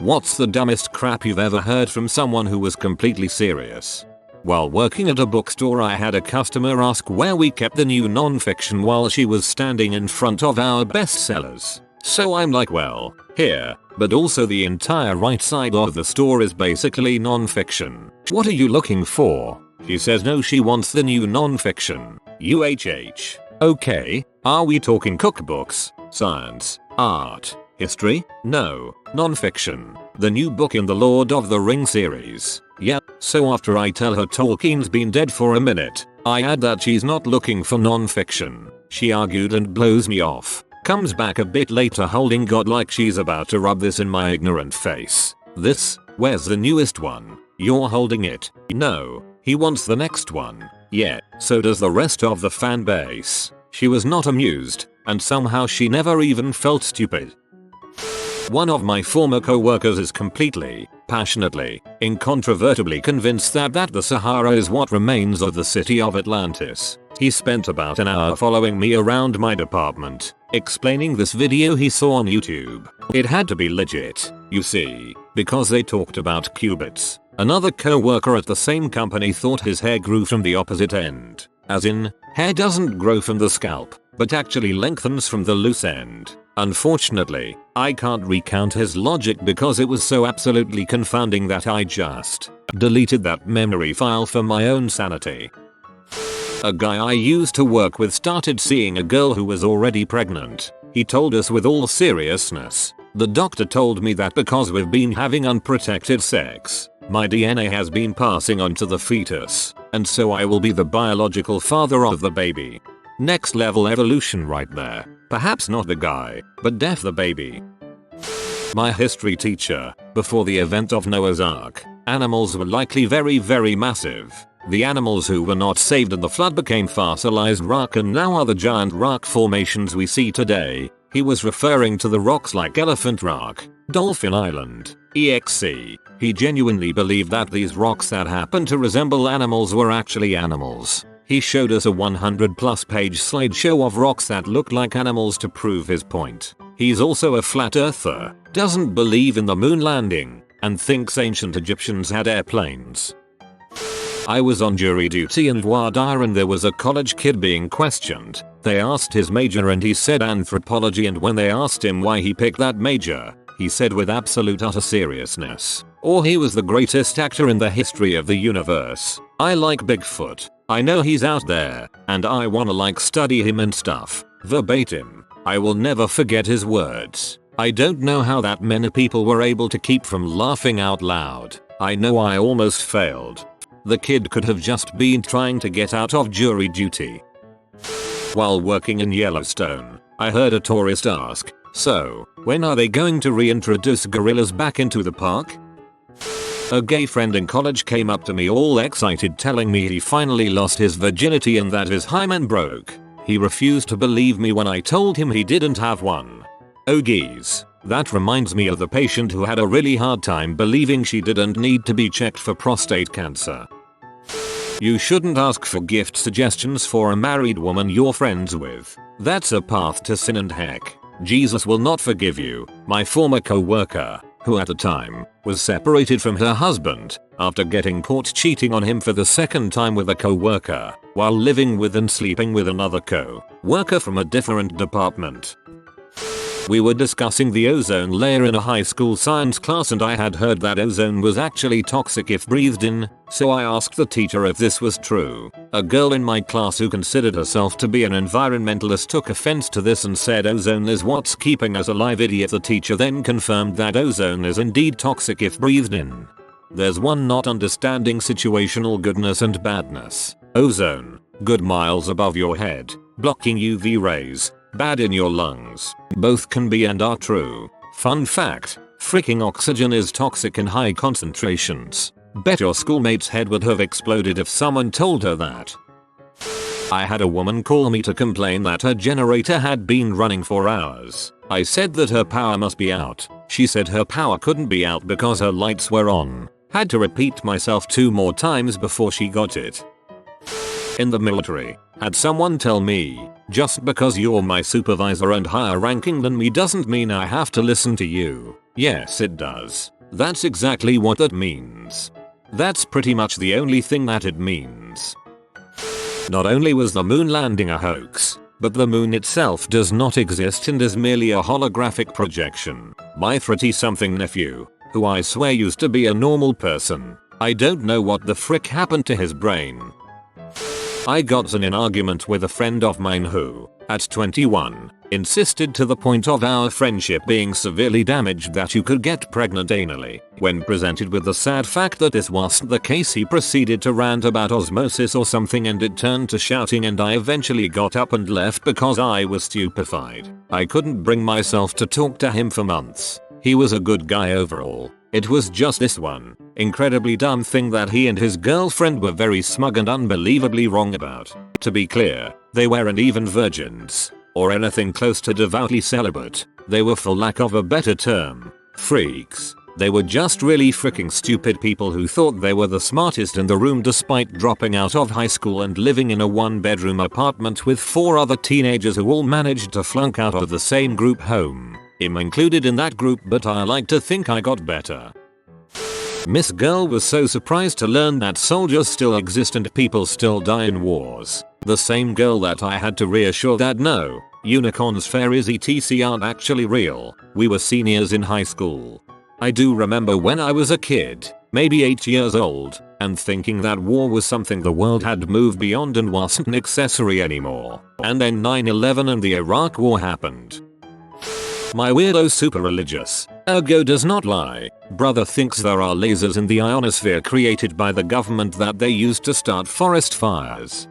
What's the dumbest crap you've ever heard from someone who was completely serious? While working at a bookstore, I had a customer ask where we kept the new non-fiction while she was standing in front of our bestsellers. So I'm like, well, here, but also the entire right side of the store is basically non-fiction. What are you looking for? She says no, she wants the new non-fiction. UHH. Okay, are we talking cookbooks, science, art, history? No, non-fiction. The new book in the Lord of the Rings series. Yeah, so after I tell her Tolkien's been dead for a minute, I add that she's not looking for non-fiction. She argued and blows me off. Comes back a bit later holding God like she's about to rub this in my ignorant face. This? Where's the newest one? You're holding it. No, he wants the next one. Yeah, so does the rest of the fan base. She was not amused, and somehow she never even felt stupid. One of my former co-workers is completely, passionately, incontrovertibly convinced that the Sahara is what remains of the city of Atlantis. He spent about an hour following me around my department, explaining this video he saw on YouTube. It had to be legit, you see, because they talked about cubits. Another co-worker at the same company thought his hair grew from the opposite end. As in, hair doesn't grow from the scalp, but actually lengthens from the loose end. Unfortunately, I can't recount his logic because it was so absolutely confounding that I just deleted that memory file for my own sanity. A guy I used to work with started seeing a girl who was already pregnant. He told us with all seriousness, "The doctor told me that because we've been having unprotected sex, my DNA has been passing on to the fetus, and so I will be the biological father of the baby." Next level evolution right there. Perhaps not the guy, but def the baby. My history teacher, before the event of Noah's Ark, animals were likely very massive. The animals who were not saved in the flood became fossilized rock and now are the giant rock formations we see today. He was referring to the rocks like Elephant Rock, Dolphin Island, EXC. He genuinely believed that these rocks that happened to resemble animals were actually animals. He showed us a 100+ page slideshow of rocks that looked like animals to prove his point. He's also a flat earther, doesn't believe in the moon landing, and thinks ancient Egyptians had airplanes. I was on jury duty in voir dire and there was a college kid being questioned. They asked his major and he said anthropology, and when they asked him why he picked that major, he said with absolute utter seriousness, "Or he was the greatest actor in the history of the universe. I like Bigfoot. I know he's out there, and I wanna study him and stuff." Verbatim. I will never forget his words. I don't know how that many people were able to keep from laughing out loud. I know I almost failed. The kid could have just been trying to get out of jury duty. While working in Yellowstone, I heard a tourist ask, "So, when are they going to reintroduce gorillas back into the park?" A gay friend in college came up to me all excited telling me he finally lost his virginity and that his hymen broke. He refused to believe me when I told him he didn't have one. Oh geez, that reminds me of the patient who had a really hard time believing she didn't need to be checked for prostate cancer. You shouldn't ask for gift suggestions for a married woman you're friends with. That's a path to sin, and heck, Jesus will not forgive you. My former co-worker, who at the time was separated from her husband after getting caught cheating on him for the second time with a co-worker while living with and sleeping with another co-worker from a different department. We were discussing the ozone layer in a high school science class and I had heard that ozone was actually toxic if breathed in, so I asked the teacher if this was true. A girl in my class who considered herself to be an environmentalist took offense to this and said ozone is what's keeping us alive, idiot. The teacher then confirmed that ozone is indeed toxic if breathed in. There's one not understanding situational goodness and badness. Ozone, good miles above your head, blocking UV rays. Bad in your lungs. Both can be and are true. Fun fact, freaking oxygen is toxic in high concentrations. Bet your schoolmate's head would have exploded if someone told her that. I had a woman call me to complain that her generator had been running for hours. I said that her power must be out. She said her power couldn't be out because her lights were on. Had to repeat myself 2 more times before she got it. In the military, had someone tell me, "Just because you're my supervisor and higher ranking than me doesn't mean I have to listen to you. Yes, it does. That's exactly what that means. That's pretty much the only thing that it means. Not only was the moon landing a hoax, but the moon itself does not exist and is merely a holographic projection. My 30-something nephew, who I swear used to be a normal person, I don't know what the frick happened to his brain. I got in an argument with a friend of mine who, at 21, insisted to the point of our friendship being severely damaged that you could get pregnant anally. When presented with the sad fact that this wasn't the case, he proceeded to rant about osmosis or something, and it turned to shouting, and I eventually got up and left because I was stupefied. I couldn't bring myself to talk to him for months. He was a good guy overall. It was just this one incredibly dumb thing that he and his girlfriend were very smug and unbelievably wrong about. To be clear, they weren't even virgins, or anything close to devoutly celibate. They were, for lack of a better term, freaks. They were just really freaking stupid people who thought they were the smartest in the room despite dropping out of high school and living in a 1-bedroom apartment with 4 other teenagers who all managed to flunk out of the same group home. I'm included in that group, but I like to think I got better. Miss Girl was so surprised to learn that soldiers still exist and people still die in wars. The same girl that I had to reassure that no, unicorns, fairies etc aren't actually real. We were seniors in high school. I do remember when I was a kid, maybe 8 years old, and thinking that war was something the world had moved beyond and wasn't an accessory anymore. And then 9/11 and the Iraq War happened. My weirdo super religious, ergo does not lie, brother thinks there are lasers in the ionosphere created by the government that they used to start forest fires.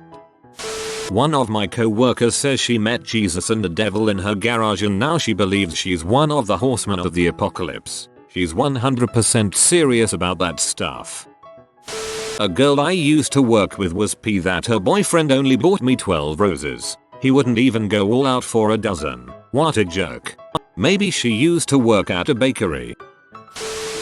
One of my co-workers says she met Jesus and the devil in her garage and now she believes she's one of the horsemen of the apocalypse. She's 100% serious about that stuff. A girl I used to work with was pissed that her boyfriend only bought me 12 roses. He wouldn't even go all out for a dozen. What a jerk. Maybe she used to work at a bakery.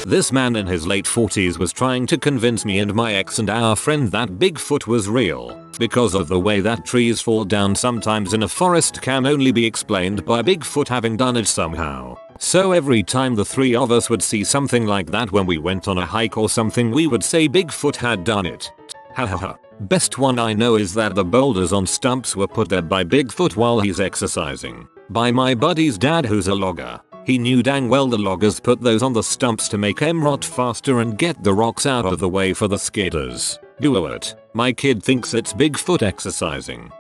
This man in his late 40s was trying to convince me and my ex and our friend that Bigfoot was real, because of the way that trees fall down sometimes in a forest can only be explained by Bigfoot having done it somehow. So every time the 3 of us would see something like that when we went on a hike or something, we would say Bigfoot had done it. Hahaha. Best one I know is that the boulders on stumps were put there by Bigfoot while he's exercising. By my buddy's dad, who's a logger. He knew dang well the loggers put those on the stumps to make them rot faster and get the rocks out of the way for the skidders. Google it. My kid thinks it's Bigfoot exercising.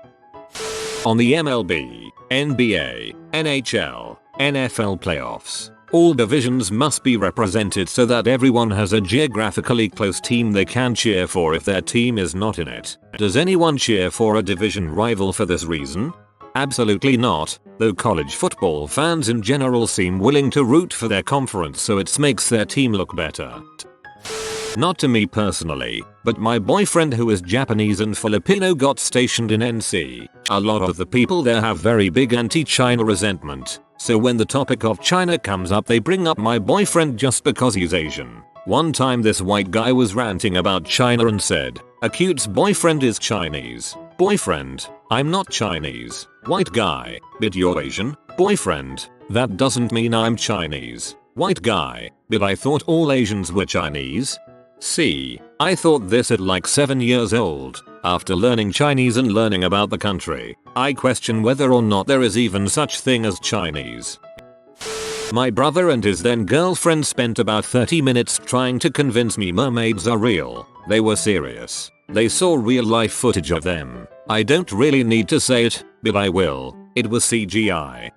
On the MLB, NBA, NHL, NFL playoffs, all divisions must be represented so that everyone has a geographically close team they can cheer for if their team is not in it. Does anyone cheer for a division rival for this reason? Absolutely not, though college football fans in general seem willing to root for their conference so it makes their team look better. Not to me personally, but my boyfriend who is Japanese and Filipino got stationed in NC. A lot of the people there have very big anti-China resentment, so when the topic of China comes up they bring up my boyfriend just because he's Asian. One time this white guy was ranting about China and said, "A cute's boyfriend is Chinese." Boyfriend, I'm not Chinese. White guy, but you're Asian. Boyfriend, that doesn't mean I'm Chinese. White guy, but I thought all Asians were Chinese. See, I thought this at like 7 years old. After learning Chinese and learning about the country, I question whether or not there is even such thing as Chinese. My brother and his then girlfriend spent about 30 minutes trying to convince me mermaids are real. They were serious. They saw real life footage of them. I don't really need to say it, but I will. It was CGI.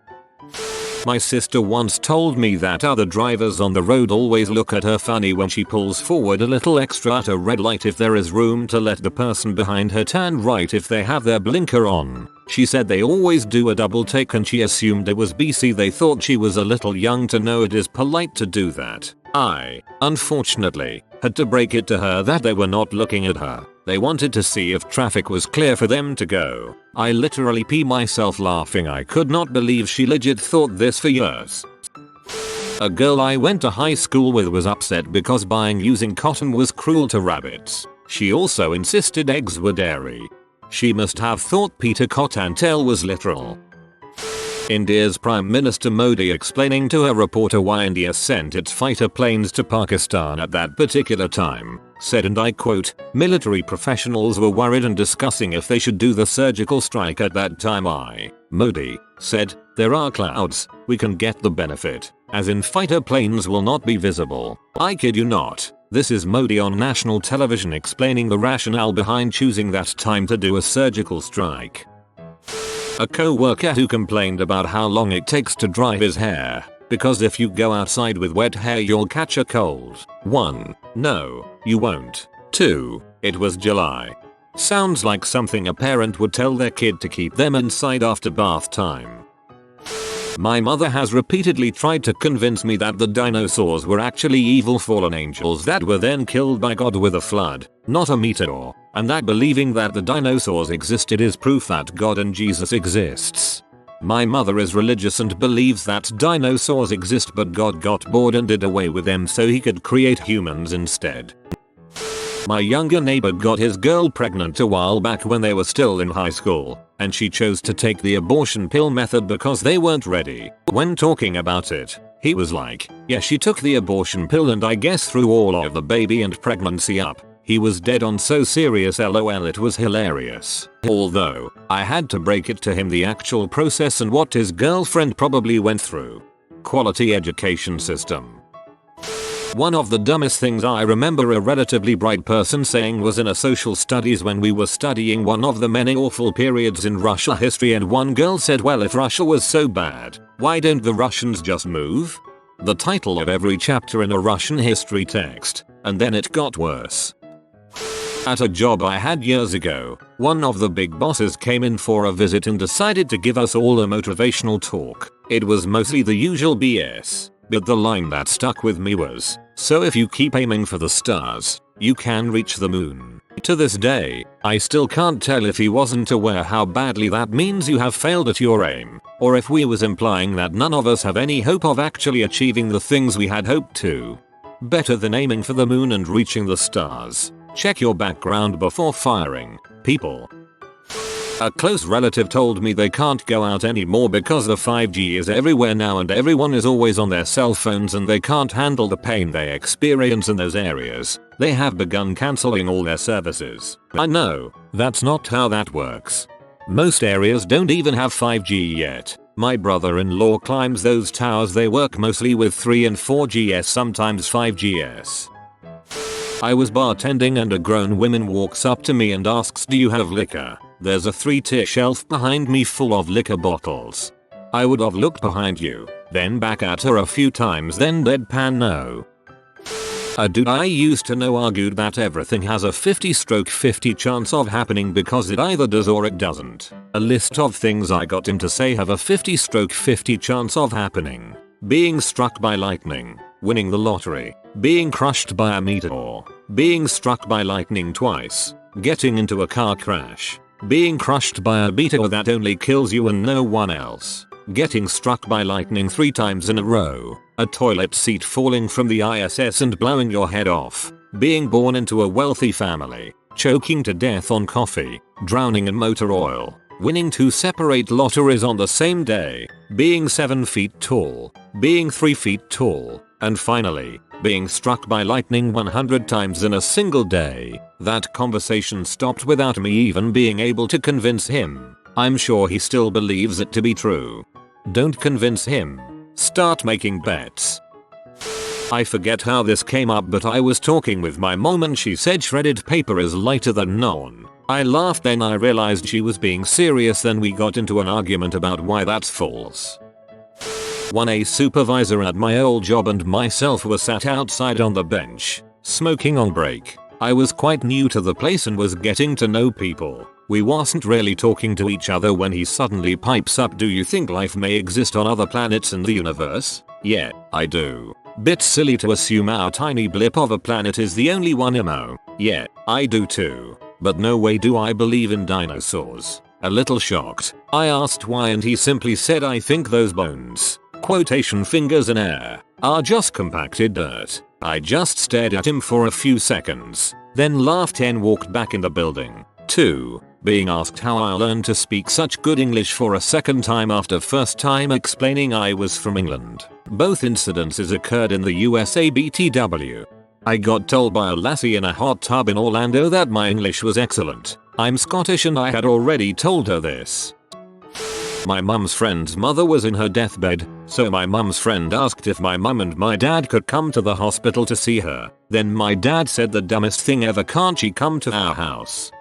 My sister once told me that other drivers on the road always look at her funny when she pulls forward a little extra at a red light if there is room to let the person behind her turn right if they have their blinker on. She said they always do a double take and she assumed it was BC. They thought she was a little young to know it is polite to do that. I, unfortunately, had to break it to her that they were not looking at her. They wanted to see if traffic was clear for them to go. I literally pee myself laughing. I could not believe she legit thought this for years. A girl I went to high school with was upset because buying using cotton was cruel to rabbits. She also insisted eggs were dairy. She must have thought Peter Cottontail was literal. India's Prime Minister Modi explaining to a reporter why India sent its fighter planes to Pakistan at that particular time, said, and I quote, "Military professionals were worried and discussing if they should do the surgical strike at that time. Modi said, there are clouds, we can get the benefit, as in fighter planes will not be visible. I kid you not. This is Modi on national television explaining the rationale behind choosing that time to do a surgical strike." A co-worker who complained about how long it takes to dry his hair, because if you go outside with wet hair you'll catch a cold. 1. No, you won't. 2. It was July. Sounds like something a parent would tell their kid to keep them inside after bath time. My mother has repeatedly tried to convince me that the dinosaurs were actually evil fallen angels that were then killed by God with a flood, not a meteor, and that believing that the dinosaurs existed is proof that God and Jesus exists. My mother is religious and believes that dinosaurs exist, but God got bored and did away with them so he could create humans instead. My younger neighbor got his girl pregnant a while back when they were still in high school, and she chose to take the abortion pill method because they weren't ready. When talking about it, he was like, yeah, she took the abortion pill and I guess threw all of the baby and pregnancy up. He was dead on. So serious, lol. It was hilarious. Although, I had to break it to him the actual process and what his girlfriend probably went through. Quality education system. One of the dumbest things I remember a relatively bright person saying was in a social studies when we were studying one of the many awful periods in Russia history, and one girl said, well, if Russia was so bad, why don't the Russians just move? The title of every chapter in a Russian history text, and then it got worse. At a job I had years ago, one of the big bosses came in for a visit and decided to give us all a motivational talk. It was mostly the usual BS. But the line that stuck with me was, so if you keep aiming for the stars, you can reach the moon. To this day, I still can't tell if he wasn't aware how badly that means you have failed at your aim, or if we was implying that none of us have any hope of actually achieving the things we had hoped to. Better than aiming for the moon and reaching the stars. Check your background before firing, people. A close relative told me they can't go out anymore because the 5G is everywhere now and everyone is always on their cell phones and they can't handle the pain they experience in those areas. They have begun cancelling all their services. I know, that's not how that works. Most areas don't even have 5G yet. My brother-in-law climbs those towers. They work mostly with 3 and 4Gs, sometimes 5Gs. I was bartending and a grown woman walks up to me and asks, do you have liquor? There's a 3-tier shelf behind me full of liquor bottles. I would have looked behind you, then back at her a few times, then deadpan no. A dude I used to know argued that everything has a 50/50 chance of happening because it either does or it doesn't. A list of things I got him to say have a 50/50 chance of happening. Being struck by lightning, winning the lottery, being crushed by a meteor, being struck by lightning twice, getting into a car crash, being crushed by a meteor that only kills you and no one else, getting struck by lightning 3 times in a row, a toilet seat falling from the ISS and blowing your head off, being born into a wealthy family, choking to death on coffee, drowning in motor oil, winning 2 separate lotteries on the same day, being 7 feet tall, being 3 feet tall, and finally, being struck by lightning 100 times in a single day. That conversation stopped without me even being able to convince him. I'm sure he still believes it to be true. Don't convince him. Start making bets. I forget how this came up, but I was talking with my mom and she said shredded paper is lighter than none. I laughed, then I realized she was being serious, then we got into an argument about why that's false. A supervisor at my old job and myself were sat outside on the bench, smoking on break. I was quite new to the place and was getting to know people. We wasn't really talking to each other when he suddenly pipes up, do you think life may exist on other planets in the universe? Yeah, I do. Bit silly to assume our tiny blip of a planet is the only one, emo. Yeah, I do too. But no way do I believe in dinosaurs. A little shocked, I asked why and he simply said, I think those bones, quotation fingers in air, are just compacted dirt. I just stared at him for a few seconds, then laughed and walked back in the building. 2. Being asked how I learned to speak such good English for a second time after first time explaining I was from England. Both incidences occurred in the USA BTW. I got told by a lassie in a hot tub in Orlando that my English was excellent. I'm Scottish and I had already told her this. My mum's friend's mother was in her deathbed, so my mum's friend asked if my mum and my dad could come to the hospital to see her. Then my dad said the dumbest thing ever, can't she come to our house?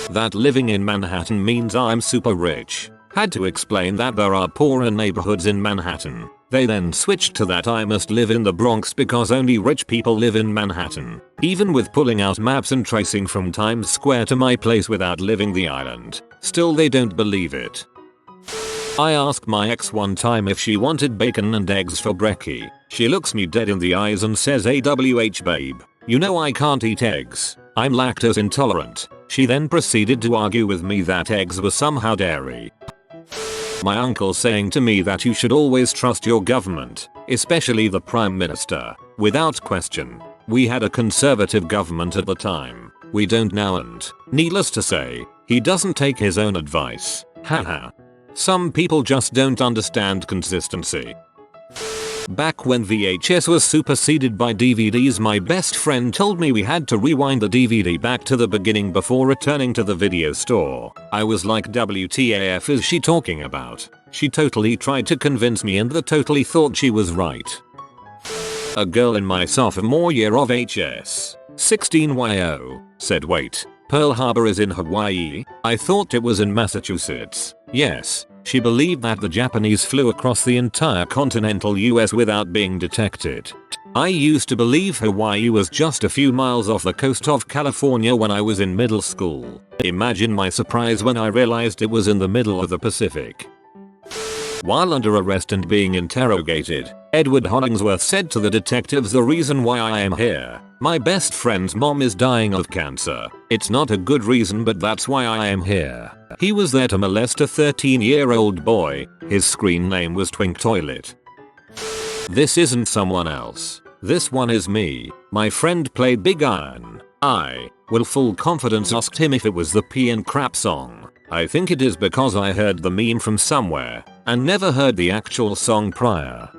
That living in Manhattan means I'm super rich. Had to explain that there are poorer neighborhoods in Manhattan. They then switched to that I must live in the Bronx because only rich people live in Manhattan. Even with pulling out maps and tracing from Times Square to my place without living the island, still they don't believe it. I asked my ex one time if she wanted bacon and eggs for brekkie. She looks me dead in the eyes and says, AWH babe, you know I can't eat eggs. I'm lactose intolerant. She then proceeded to argue with me that eggs were somehow dairy. My uncle saying to me that you should always trust your government, especially the Prime Minister, without question. We had a conservative government at the time. We don't now, and, needless to say, he doesn't take his own advice. Haha. Some people just don't understand consistency. Back when VHS was superseded by DVDs, my best friend told me we had to rewind the DVD back to the beginning before returning to the video store. I was like, WTAF is she talking about? She totally tried to convince me and totally thought she was right. A girl in my sophomore year of HS, 16yo, said wait, Pearl Harbor is in Hawaii? I thought it was in Massachusetts. Yes. She believed that the Japanese flew across the entire continental US without being detected. I used to believe Hawaii was just a few miles off the coast of California when I was in middle school. Imagine my surprise when I realized it was in the middle of the Pacific. While under arrest and being interrogated, Edward Hollingsworth said to the detectives, the reason why I am here, my best friend's mom is dying of cancer. It's not a good reason, but that's why I am here. He was there to molest a 13-year-old boy. His screen name was Twink Toilet. This isn't someone else. This one is me. My friend played Big Iron. I, with full confidence, asked him if it was the Pee and Crap song. I think it is because I heard the meme from somewhere and never heard the actual song prior.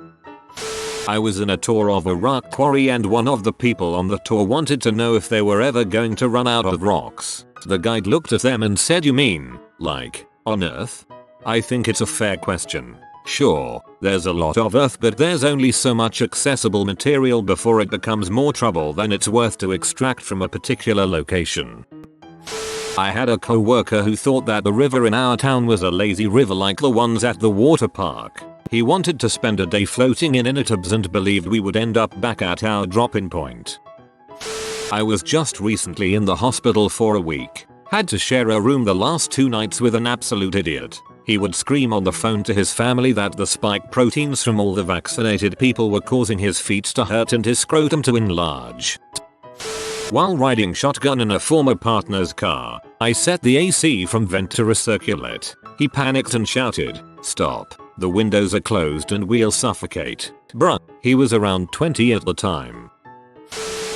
I was in a tour of a rock quarry and one of the people on the tour wanted to know if they were ever going to run out of rocks. The guide looked at them and said, you mean, like, on Earth? I think it's a fair question. Sure, there's a lot of Earth, but there's only so much accessible material before it becomes more trouble than it's worth to extract from a particular location. I had a co-worker who thought that the river in our town was a lazy river like the ones at the water park. He wanted to spend a day floating in tubs and believed we would end up back at our drop-in point. I was just recently in the hospital for a week. Had to share a room the last 2 nights with an absolute idiot. He would scream on the phone to his family that the spike proteins from all the vaccinated people were causing his feet to hurt and his scrotum to enlarge. While riding shotgun in a former partner's car, I set the AC from vent to recirculate. He panicked and shouted, "Stop, the windows are closed and we'll suffocate." Bruh, he was around 20 at the time.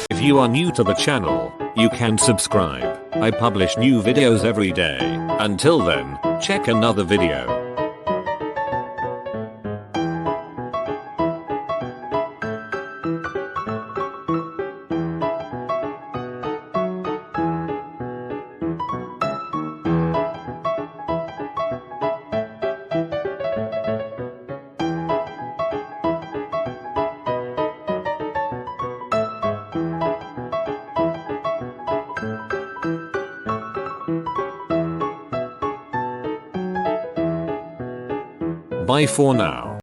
If you are new to the channel, you can subscribe. I publish new videos every day. Until then, check another video. Bye for now.